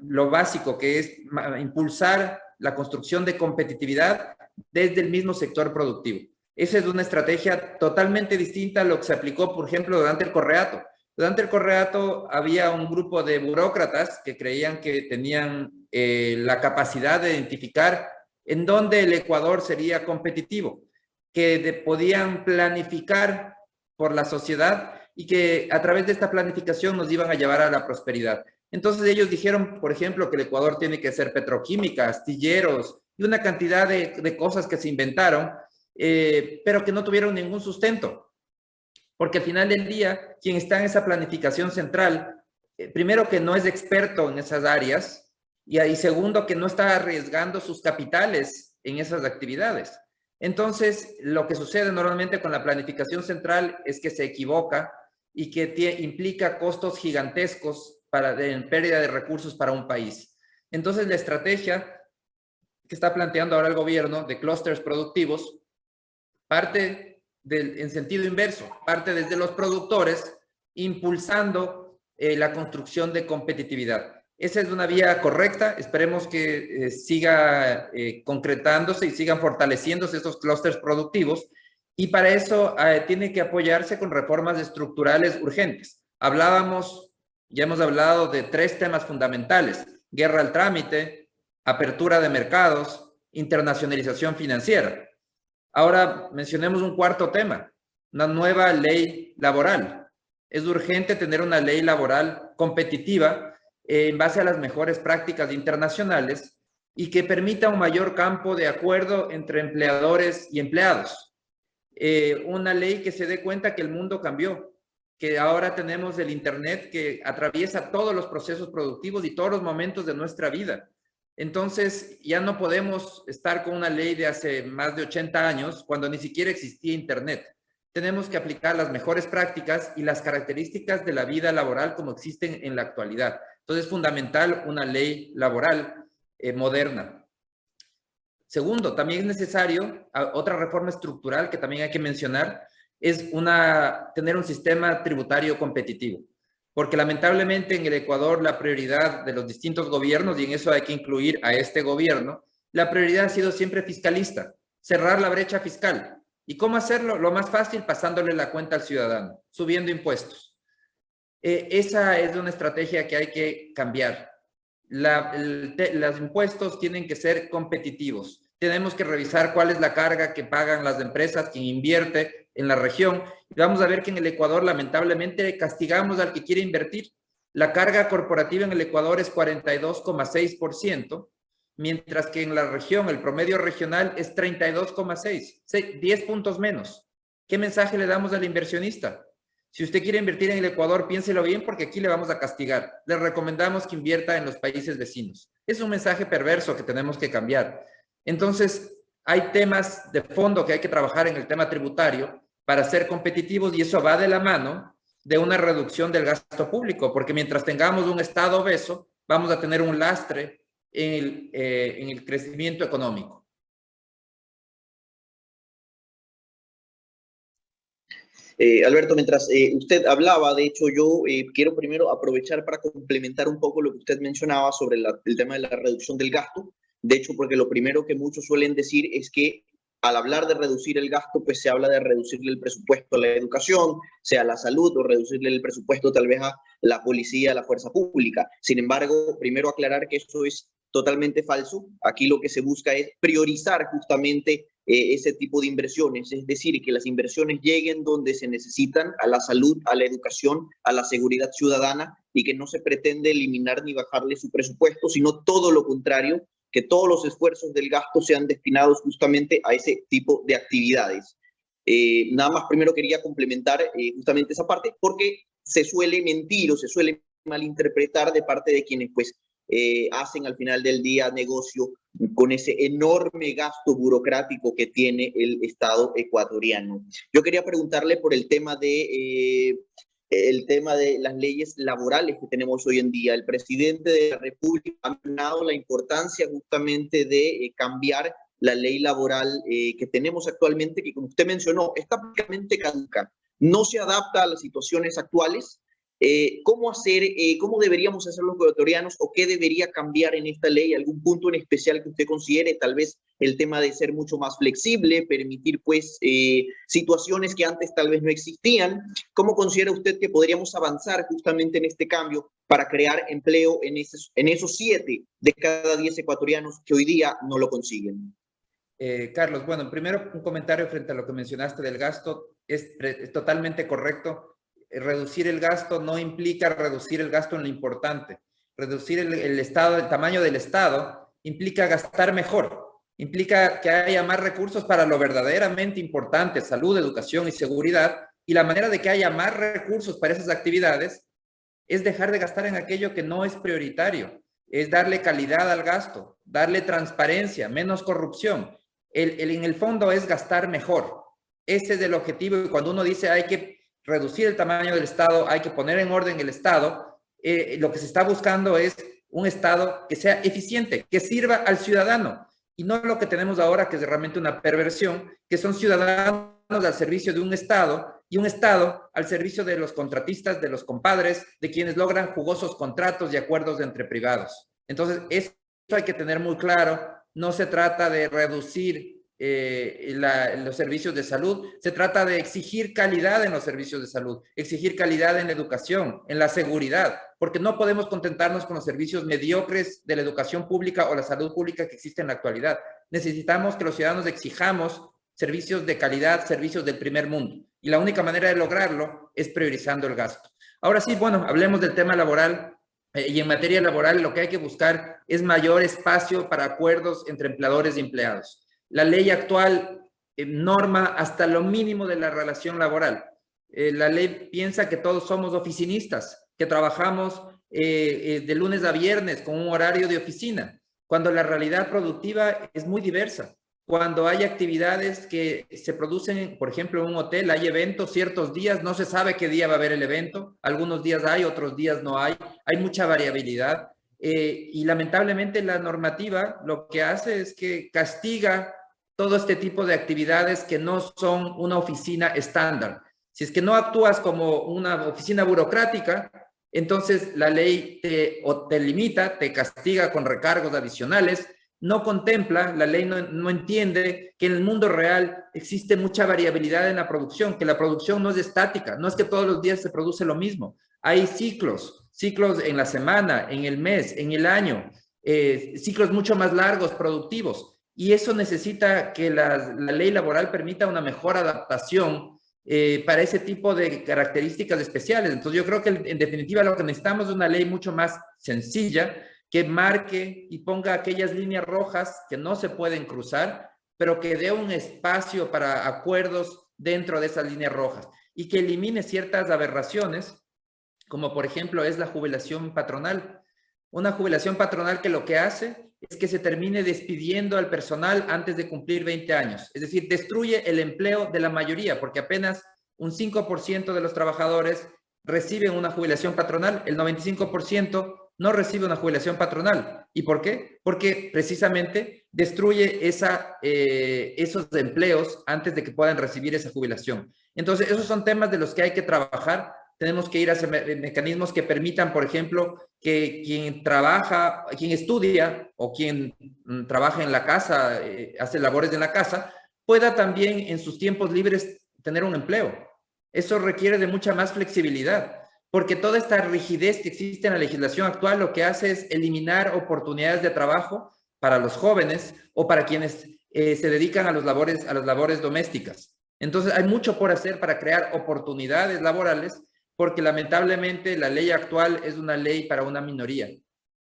lo básico, que es impulsar la construcción de competitividad desde el mismo sector productivo. Esa es una estrategia totalmente distinta a lo que se aplicó, por ejemplo, durante el Correato. Durante el Correato había un grupo de burócratas que creían que tenían la capacidad de identificar en dónde el Ecuador sería competitivo, que podían planificar por la sociedad y que a través de esta planificación nos iban a llevar a la prosperidad. Entonces ellos dijeron, por ejemplo, que el Ecuador tiene que ser petroquímica, astilleros y una cantidad de cosas que se inventaron, pero que no tuvieron ningún sustento. Porque al final del día, quien está en esa planificación central, primero que no es experto en esas áreas, y segundo que no está arriesgando sus capitales en esas actividades. Entonces, lo que sucede normalmente con la planificación central es que se equivoca y que implica costos gigantescos en pérdida de recursos para un país. Entonces, la estrategia que está planteando ahora el gobierno de clústeres productivos parte en sentido inverso, parte desde los productores, impulsando la construcción de competitividad. Esa es una vía correcta, esperemos que siga concretándose y sigan fortaleciéndose estos clústeres productivos, y para eso tiene que apoyarse con reformas estructurales urgentes. Ya hemos hablado de 3 temas fundamentales: guerra al trámite, apertura de mercados, internacionalización financiera. Ahora mencionemos un cuarto tema: una nueva ley laboral. Es urgente tener una ley laboral competitiva en base a las mejores prácticas internacionales y que permita un mayor campo de acuerdo entre empleadores y empleados. Una ley que se dé cuenta que el mundo cambió, que ahora tenemos el Internet que atraviesa todos los procesos productivos y todos los momentos de nuestra vida. Entonces, ya no podemos estar con una ley de hace más de 80 años cuando ni siquiera existía Internet. Tenemos que aplicar las mejores prácticas y las características de la vida laboral como existen en la actualidad. Entonces, es fundamental una ley laboral moderna. Segundo, también es necesario, otra reforma estructural que también hay que mencionar, es tener un sistema tributario competitivo. Porque lamentablemente en el Ecuador la prioridad de los distintos gobiernos, y en eso hay que incluir a este gobierno, la prioridad ha sido siempre fiscalista, cerrar la brecha fiscal. ¿Y cómo hacerlo? Lo más fácil, pasándole la cuenta al ciudadano, subiendo impuestos. Esa es una estrategia que hay que cambiar. Los impuestos tienen que ser competitivos. Tenemos que revisar cuál es la carga que pagan las empresas, quien invierte en la región. Y vamos a ver que en el Ecuador, lamentablemente, castigamos al que quiere invertir. La carga corporativa en el Ecuador es 42,6%, mientras que en la región, el promedio regional es 32,6%, 10 puntos menos. ¿Qué mensaje le damos al inversionista? Si usted quiere invertir en el Ecuador, piénselo bien, porque aquí le vamos a castigar. Le recomendamos que invierta en los países vecinos. Es un mensaje perverso que tenemos que cambiar. Entonces, hay temas de fondo que hay que trabajar en el tema tributario para ser competitivos, y eso va de la mano de una reducción del gasto público, porque mientras tengamos un Estado obeso, vamos a tener un lastre en el crecimiento económico. Alberto, mientras usted hablaba, de hecho yo quiero primero aprovechar para complementar un poco lo que usted mencionaba sobre el tema de la reducción del gasto. De hecho, porque lo primero que muchos suelen decir es que al hablar de reducir el gasto, pues se habla de reducirle el presupuesto a la educación, sea a la salud, o reducirle el presupuesto tal vez a la policía, a la fuerza pública. Sin embargo, primero aclarar que eso es totalmente falso. Aquí lo que se busca es priorizar justamente ese tipo de inversiones, es decir, que las inversiones lleguen donde se necesitan, a la salud, a la educación, a la seguridad ciudadana, y que no se pretende eliminar ni bajarle su presupuesto, sino todo lo contrario, que todos los esfuerzos del gasto sean destinados justamente a ese tipo de actividades. Nada más primero quería complementar justamente esa parte, porque se suele mentir o se suele malinterpretar de parte de quienes pues hacen al final del día negocio con ese enorme gasto burocrático que tiene el Estado ecuatoriano. Yo quería preguntarle por el tema de las leyes laborales que tenemos hoy en día. El presidente de la República ha mencionado la importancia justamente de cambiar la ley laboral que tenemos actualmente, que como usted mencionó, está prácticamente caduca, no se adapta a las situaciones actuales. ¿Cómo deberíamos hacer los ecuatorianos, o qué debería cambiar en esta ley? ¿Algún punto en especial que usted considere? Tal vez el tema de ser mucho más flexible, permitir pues situaciones que antes tal vez no existían. ¿Cómo considera usted que podríamos avanzar justamente en este cambio para crear empleo en esos 7 de cada 10 ecuatorianos que hoy día no lo consiguen? Carlos, bueno, primero un comentario frente a lo que mencionaste del gasto. Es totalmente correcto. Reducir el gasto no implica reducir el gasto en lo importante. Reducir el tamaño del Estado implica gastar mejor, implica que haya más recursos para lo verdaderamente importante: salud, educación y seguridad. Y la manera de que haya más recursos para esas actividades es dejar de gastar en aquello que no es prioritario, es darle calidad al gasto, darle transparencia, menos corrupción. En el fondo es gastar mejor. Ese es el objetivo. Y cuando uno dice hay que reducir el tamaño del Estado, hay que poner en orden el Estado, lo que se está buscando es un Estado que sea eficiente, que sirva al ciudadano, y no lo que tenemos ahora, que es realmente una perversión, que son ciudadanos al servicio de un Estado, y un Estado al servicio de los contratistas, de los compadres, de quienes logran jugosos contratos y acuerdos entre privados. Entonces, eso hay que tener muy claro. No se trata de reducir los servicios de salud, se trata de exigir calidad en los servicios de salud, exigir calidad en la educación, en la seguridad, porque no podemos contentarnos con los servicios mediocres de la educación pública o la salud pública que existe en la actualidad. Necesitamos que los ciudadanos exijamos servicios de calidad, servicios del primer mundo, y la única manera de lograrlo es priorizando el gasto. Ahora sí, bueno, hablemos del tema laboral. Y en materia laboral lo que hay que buscar es mayor espacio para acuerdos entre empleadores y empleados. La ley actual norma hasta lo mínimo de la relación laboral. La ley piensa que todos somos oficinistas, que trabajamos de lunes a viernes con un horario de oficina, cuando la realidad productiva es muy diversa. Cuando hay actividades que se producen, por ejemplo, en un hotel, hay eventos ciertos días, no se sabe qué día va a haber el evento, algunos días hay, otros días no hay mucha variabilidad. Y lamentablemente la normativa lo que hace es que castiga todo este tipo de actividades que no son una oficina estándar. Si es que no actúas como una oficina burocrática, entonces la ley te limita, te castiga con recargos adicionales. No contempla, la ley no entiende que en el mundo real existe mucha variabilidad en la producción, que la producción no es estática, no es que todos los días se produce lo mismo. Hay ciclos en la semana, en el mes, en el año, ciclos mucho más largos, productivos. Y eso necesita que la ley laboral permita una mejor adaptación para ese tipo de características especiales. Entonces yo creo que en definitiva lo que necesitamos es una ley mucho más sencilla, que marque y ponga aquellas líneas rojas que no se pueden cruzar, pero que dé un espacio para acuerdos dentro de esas líneas rojas y que elimine ciertas aberraciones, como por ejemplo es la jubilación patronal. Una jubilación patronal que lo que hace es que se termine despidiendo al personal antes de cumplir 20 años. Es decir, destruye el empleo de la mayoría, porque apenas un 5% de los trabajadores reciben una jubilación patronal, el 95% no recibe una jubilación patronal. ¿Y por qué? Porque precisamente destruye esos empleos antes de que puedan recibir esa jubilación. Entonces, esos son temas de los que hay que trabajar. Tenemos que ir hacia mecanismos que permitan, por ejemplo, que quien estudia o quien trabaja en la casa, hace labores en la casa, pueda también en sus tiempos libres tener un empleo. Eso requiere de mucha más flexibilidad, porque toda esta rigidez que existe en la legislación actual lo que hace es eliminar oportunidades de trabajo para los jóvenes o para quienes se dedican a las labores domésticas. Entonces hay mucho por hacer para crear oportunidades laborales, porque lamentablemente la ley actual es una ley para una minoría.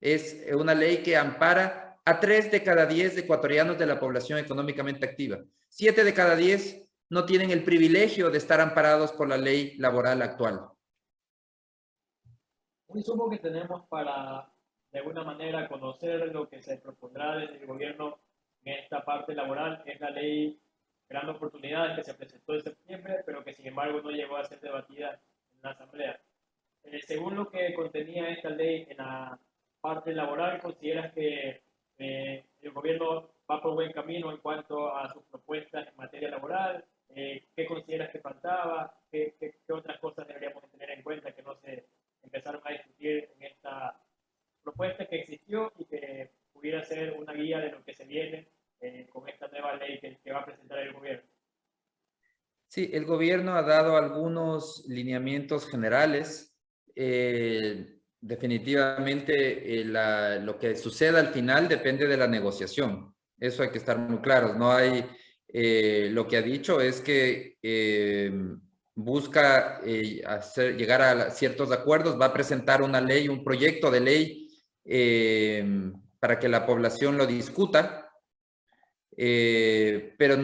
Es una ley que ampara a 3 de cada 10 ecuatorianos de la población económicamente activa. 7 de cada 10 no tienen el privilegio de estar amparados por la ley laboral actual. Un insumo que tenemos para, de alguna manera, conocer lo que se propondrá desde el gobierno en esta parte laboral es la ley Gran Oportunidades que se presentó en septiembre, pero que sin embargo no llegó a ser debatida en la Asamblea. Según lo que contenía esta ley en la parte laboral, ¿consideras que el gobierno va por buen camino en cuanto a sus propuestas en materia laboral? ¿Qué consideras que faltaba? ¿Qué otras cosas deberíamos tener en cuenta que no se empezaron a discutir en esta propuesta que existió y que pudiera ser una guía de lo que se viene con esta nueva ley que va a presentar el gobierno? Sí, el gobierno ha dado algunos lineamientos generales. Definitivamente lo que suceda al final depende de la negociación. Eso hay que estar muy claros. No hay, lo que ha dicho es que busca llegar a ciertos acuerdos, va a presentar una ley, un proyecto de ley para que la población lo discuta. Pero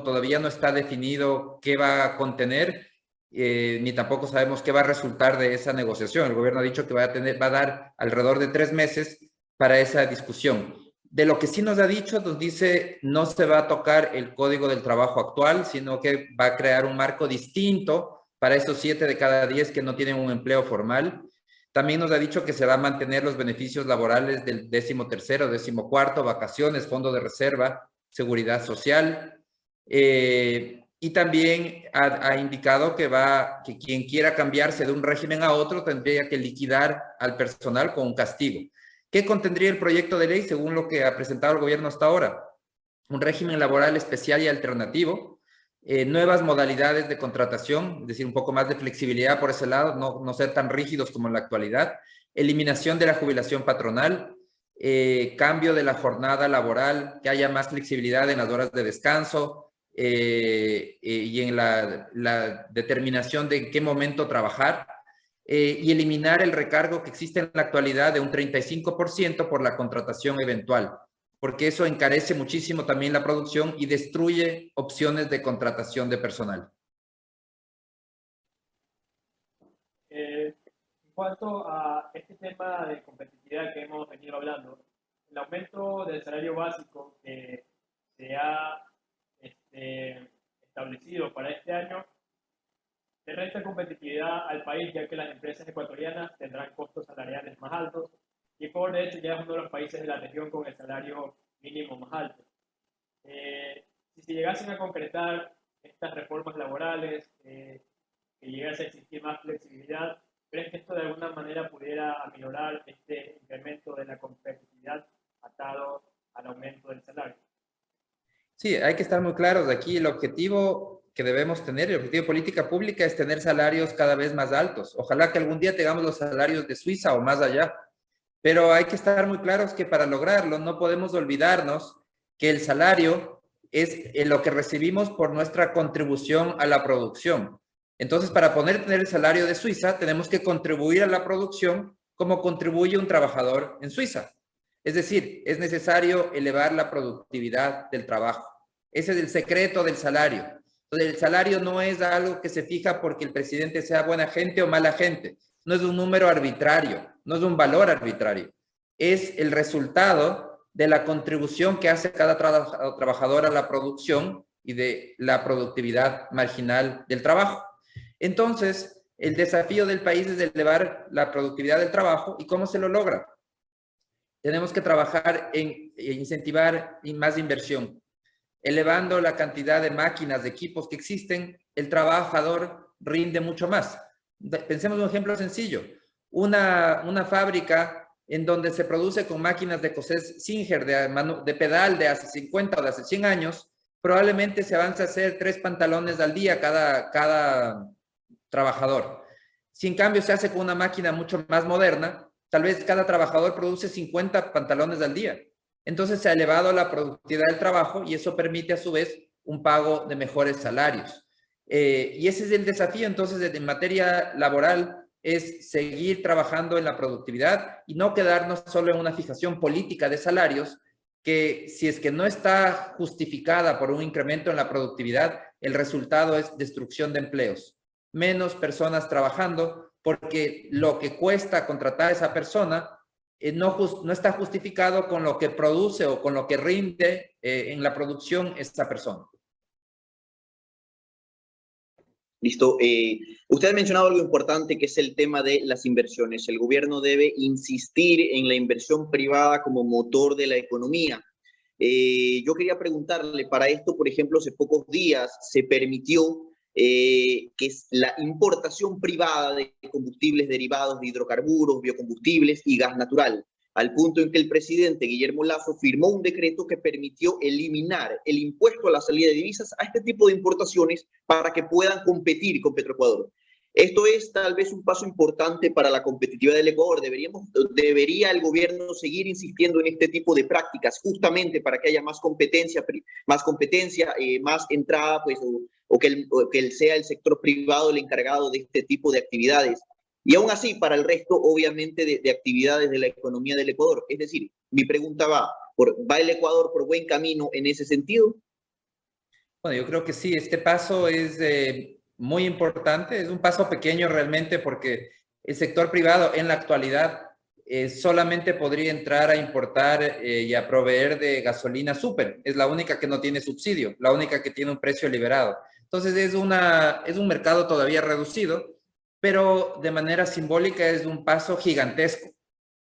todavía no está definido qué va a contener, ni tampoco sabemos qué va a resultar de esa negociación. El gobierno ha dicho que va a dar alrededor de 3 meses para esa discusión. De lo que sí nos ha dicho, nos dice no se va a tocar el Código del Trabajo actual, sino que va a crear un marco distinto para esos 7 de cada 10 que no tienen un empleo formal. También nos ha dicho que se va a mantener los beneficios laborales del 13º, 14º, vacaciones, fondo de reserva, seguridad social. Y también ha indicado que quien quiera cambiarse de un régimen a otro tendría que liquidar al personal con un castigo. ¿Qué contendría el proyecto de ley según lo que ha presentado el gobierno hasta ahora? Un régimen laboral especial y alternativo, nuevas modalidades de contratación, es decir, un poco más de flexibilidad por ese lado, no ser tan rígidos como en la actualidad, eliminación de la jubilación patronal, cambio de la jornada laboral, que haya más flexibilidad en las horas de descanso y en la determinación de en qué momento trabajar, y eliminar el recargo que existe en la actualidad de un 35% por la contratación eventual, porque eso encarece muchísimo también la producción y destruye opciones de contratación de personal. En cuanto a este tema de competitividad que hemos venido hablando, el aumento del salario básico que se ha establecido para este año le resta competitividad al país, ya que las empresas ecuatorianas tendrán costos salariales más altos y Ecuador, de hecho, ya es uno de los países de la región con el salario mínimo más alto. Si se llegasen a concretar estas reformas laborales, que llegase a existir más flexibilidad, ¿crees que esto de alguna manera pudiera aminorar este incremento de la competitividad atado al aumento del salario? Sí, hay que estar muy claros. Aquí el objetivo que debemos tener, el objetivo de política pública es tener salarios cada vez más altos. Ojalá que algún día tengamos los salarios de Suiza o más allá. Pero hay que estar muy claros que para lograrlo no podemos olvidarnos que el salario es lo que recibimos por nuestra contribución a la producción. Entonces, para poder tener el salario de Suiza, tenemos que contribuir a la producción como contribuye un trabajador en Suiza. Es decir, es necesario elevar la productividad del trabajo. Ese es el secreto del salario. Entonces, el salario no es algo que se fija porque el presidente sea buena gente o mala gente. No es un número arbitrario, no es un valor arbitrario. Es el resultado de la contribución que hace cada trabajador a la producción y de la productividad marginal del trabajo. Entonces, el desafío del país es elevar la productividad del trabajo. ¿Y cómo se lo logra? Tenemos que trabajar en incentivar más inversión. Elevando la cantidad de máquinas, de equipos que existen, el trabajador rinde mucho más. Pensemos en un ejemplo sencillo. Una fábrica en donde se produce con máquinas de coser Singer de pedal de hace 50 o de hace 100 años, probablemente se avance a hacer 3 pantalones al día cada trabajador. Si en cambio se hace con una máquina mucho más moderna, tal vez cada trabajador produce 50 pantalones al día. Entonces se ha elevado la productividad del trabajo y eso permite a su vez un pago de mejores salarios. Y ese es el desafío entonces en materia laboral, es seguir trabajando en la productividad y no quedarnos solo en una fijación política de salarios que si es que no está justificada por un incremento en la productividad, el resultado es destrucción de empleos. Menos personas trabajando porque lo que cuesta contratar a esa persona no está justificado con lo que produce o con lo que rinde en la producción esta persona. Listo. Usted ha mencionado algo importante que es el tema de las inversiones. El gobierno debe insistir en la inversión privada como motor de la economía. Yo quería preguntarle, para esto, por ejemplo, hace pocos días se permitió que es la importación privada de combustibles derivados de hidrocarburos, biocombustibles y gas natural, al punto en que el presidente Guillermo Lasso firmó un decreto que permitió eliminar el impuesto a la salida de divisas a este tipo de importaciones para que puedan competir con Petroecuador. Esto es tal vez un paso importante para la competitividad del Ecuador. ¿Debería el gobierno seguir insistiendo en este tipo de prácticas justamente para que haya más competencia, más entrada, pues, o que sea el sector privado el encargado de este tipo de actividades? Y aún así, para el resto, obviamente, de actividades de la economía del Ecuador. Es decir, mi pregunta ¿va el Ecuador por buen camino en ese sentido? Bueno, yo creo que sí, este paso es muy importante, es un paso pequeño realmente porque el sector privado en la actualidad solamente podría entrar a importar y a proveer de gasolina súper. Es la única que no tiene subsidio, la única que tiene un precio liberado. Entonces es un mercado todavía reducido pero de manera simbólica es un paso gigantesco,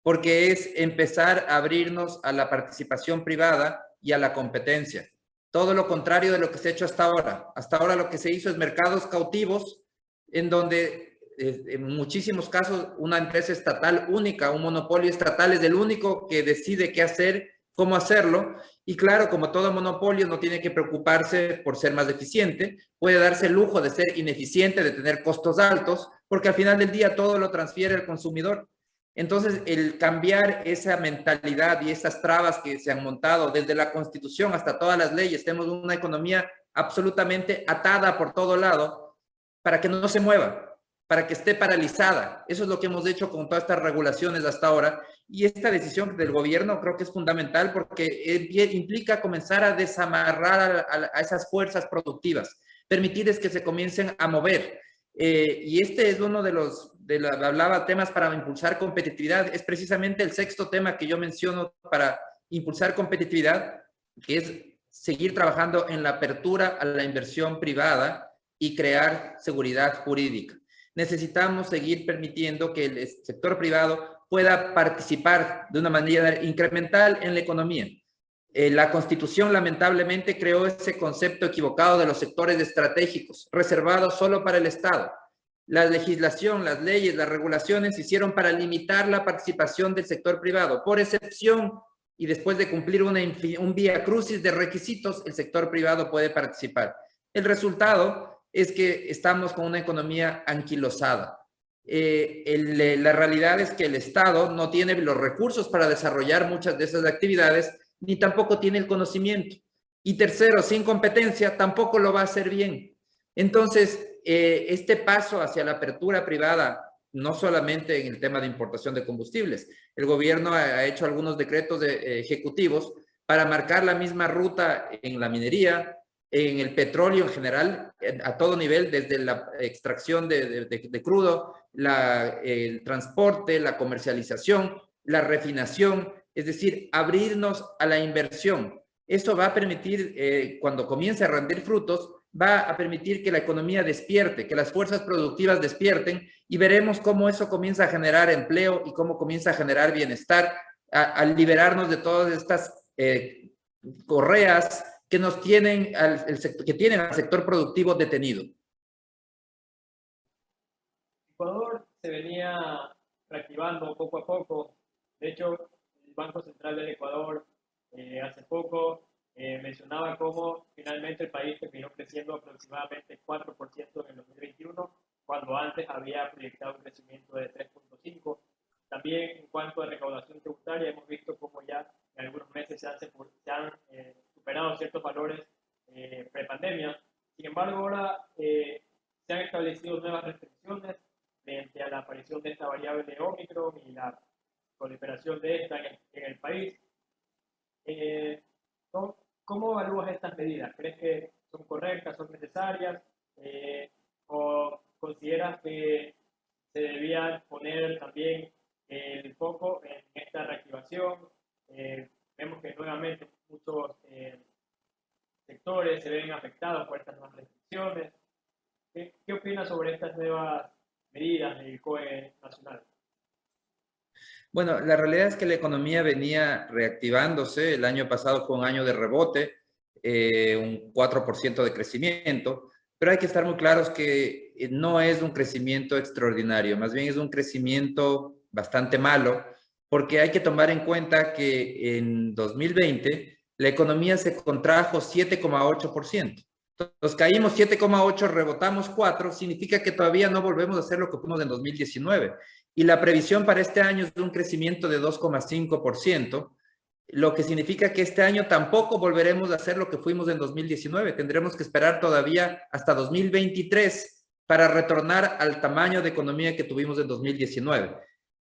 porque es empezar a abrirnos a la participación privada y a la competencia. Todo lo contrario de lo que se ha hecho hasta ahora. Hasta ahora lo que se hizo es mercados cautivos, en donde en muchísimos casos una empresa estatal única, un monopolio estatal es el único que decide qué hacer, cómo hacerlo, y claro, como todo monopolio no tiene que preocuparse por ser más eficiente, puede darse el lujo de ser ineficiente, de tener costos altos, porque al final del día todo lo transfiere al consumidor. Entonces, el cambiar esa mentalidad y esas trabas que se han montado desde la Constitución hasta todas las leyes, tenemos una economía absolutamente atada por todo lado para que no se mueva, para que esté paralizada. Eso es lo que hemos hecho con todas estas regulaciones hasta ahora. Y esta decisión del gobierno creo que es fundamental porque implica comenzar a desamarrar a esas fuerzas productivas, permitirles que se comiencen a mover. Y este es uno de los, hablaba temas para impulsar competitividad, es precisamente el sexto tema que yo menciono para impulsar competitividad, que es seguir trabajando en la apertura a la inversión privada y crear seguridad jurídica. Necesitamos seguir permitiendo que el sector privado pueda participar de una manera incremental en la economía. La Constitución lamentablemente creó ese concepto equivocado de los sectores estratégicos, reservados solo para el Estado. La legislación, las leyes, las regulaciones se hicieron para limitar la participación del sector privado. Por excepción, y después de cumplir un vía crucis de requisitos, el sector privado puede participar. El resultado es que estamos con una economía anquilosada. La realidad es que el Estado no tiene los recursos para desarrollar muchas de esas actividades, ni tampoco tiene el conocimiento. Y tercero, sin competencia, tampoco lo va a hacer bien. Entonces, este paso hacia la apertura privada, no solamente en el tema de importación de combustibles, el gobierno ha hecho algunos decretos ejecutivos para marcar la misma ruta en la minería, en el petróleo en general, a todo nivel, desde la extracción de crudo, el transporte, la comercialización, la refinación, es decir, abrirnos a la inversión. Eso va a permitir, cuando comience a rendir frutos, va a permitir que la economía despierte, que las fuerzas productivas despierten y veremos cómo eso comienza a generar empleo y cómo comienza a generar bienestar al liberarnos de todas estas correas que nos tienen que tienen al sector productivo detenido. Ecuador se venía reactivando poco a poco. De hecho, el Banco Central del Ecuador hace poco mencionaba cómo finalmente el país terminó creciendo aproximadamente 4% en el 2021, cuando antes había proyectado un crecimiento de 3.5%. También en cuanto a recaudación tributaria, hemos visto cómo ya en algunos meses se han superado ciertos valores prepandemia. Sin embargo, ahora se han establecido nuevas restricciones frente a la aparición de esta variable Omicron y la proliferación de esta en el país. ¿Cómo evalúas estas medidas? ¿Crees que son correctas, son necesarias? ¿O consideras que se debía poner también el foco en esta reactivación? Vemos que nuevamente muchos sectores se ven afectados por estas nuevas restricciones. ¿Qué opinas sobre estas nuevas medidas del COE nacional? Bueno, la realidad es que la economía venía reactivándose. El año pasado fue un año de rebote, un 4% de crecimiento, pero hay que estar muy claros que no es un crecimiento extraordinario, más bien es un crecimiento bastante malo, porque hay que tomar en cuenta que en 2020 la economía se contrajo 7,8%. Entonces caímos 7,8, rebotamos 4, significa que todavía no volvemos a hacer lo que fuimos en 2019. Y la previsión para este año es de un crecimiento de 2,5%, lo que significa que este año tampoco volveremos a hacer lo que fuimos en 2019. Tendremos que esperar todavía hasta 2023 para retornar al tamaño de economía que tuvimos en 2019.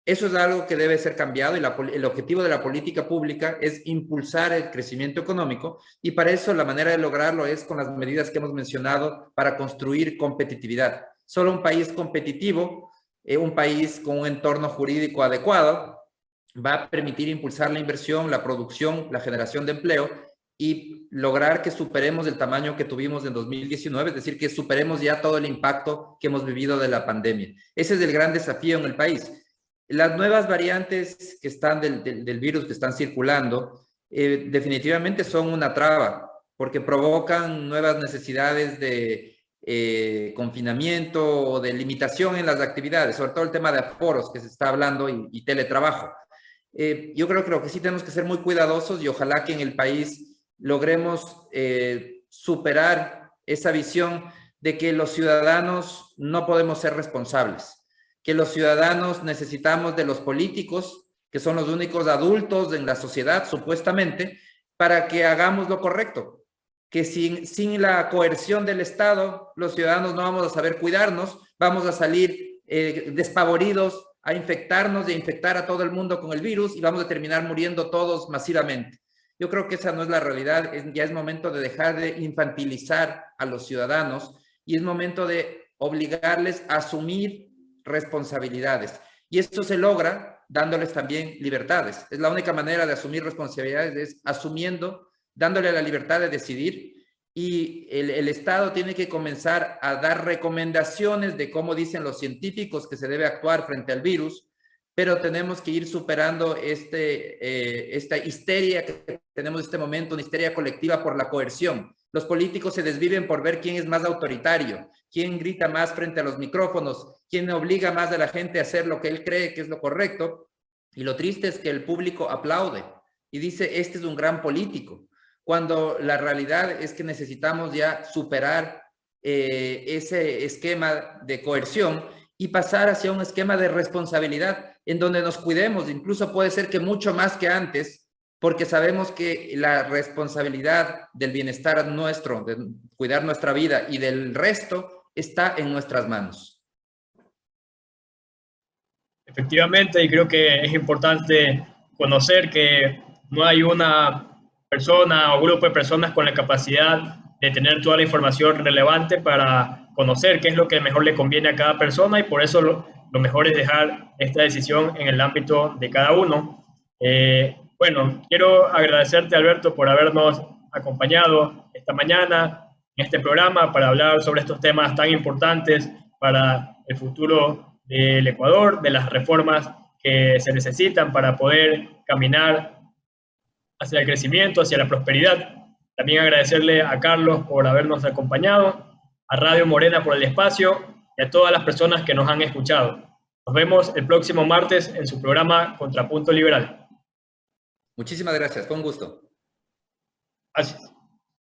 Eso es algo que debe ser cambiado y el objetivo de la política pública es impulsar el crecimiento económico y para eso la manera de lograrlo es con las medidas que hemos mencionado para construir competitividad. Solo un país competitivo, un país con un entorno jurídico adecuado, va a permitir impulsar la inversión, la producción, la generación de empleo y lograr que superemos el tamaño que tuvimos en 2019, es decir, que superemos ya todo el impacto que hemos vivido de la pandemia. Ese es el gran desafío en el país. Las nuevas variantes que están del virus que están circulando definitivamente son una traba, porque provocan nuevas necesidades de confinamiento o de limitación en las actividades, sobre todo el tema de aforos que se está hablando y teletrabajo. Yo creo que lo que sí tenemos que ser muy cuidadosos y ojalá que en el país logremos superar esa visión de que los ciudadanos no podemos ser responsables, que los ciudadanos necesitamos de los políticos, que son los únicos adultos en la sociedad, supuestamente, para que hagamos lo correcto, que sin la coerción del Estado, los ciudadanos no vamos a saber cuidarnos, vamos a salir despavoridos a infectarnos y a infectar a todo el mundo con el virus y vamos a terminar muriendo todos masivamente. Yo creo que esa no es la realidad, ya es momento de dejar de infantilizar a los ciudadanos y es momento de obligarles a asumir responsabilidades. Y esto se logra dándoles también libertades. Es la única manera de asumir responsabilidades, es asumiendo, dándole la libertad de decidir, y el Estado tiene que comenzar a dar recomendaciones de cómo dicen los científicos que se debe actuar frente al virus, pero tenemos que ir superando esta histeria que tenemos en este momento, una histeria colectiva por la coerción. Los políticos se desviven por ver quién es más autoritario, quién grita más frente a los micrófonos, quién obliga más a la gente a hacer lo que él cree que es lo correcto. Y lo triste es que el público aplaude y dice, este es un gran político, cuando la realidad es que necesitamos ya superar ese esquema de coerción y pasar hacia un esquema de responsabilidad en donde nos cuidemos, incluso puede ser que mucho más que antes, porque sabemos que la responsabilidad del bienestar nuestro, de cuidar nuestra vida y del resto, está en nuestras manos. Efectivamente, y creo que es importante conocer que no hay una persona o grupo de personas con la capacidad de tener toda la información relevante para conocer qué es lo que mejor le conviene a cada persona, y por eso lo mejor es dejar esta decisión en el ámbito de cada uno. Bueno, quiero agradecerte, Alberto, por habernos acompañado esta mañana en este programa para hablar sobre estos temas tan importantes para el futuro del Ecuador, de las reformas que se necesitan para poder caminar hacia el crecimiento, hacia la prosperidad. También agradecerle a Carlos por habernos acompañado, a Radio Morena por el espacio y a todas las personas que nos han escuchado. Nos vemos el próximo martes en su programa Contrapunto Liberal. Muchísimas gracias, fue un gusto. Gracias.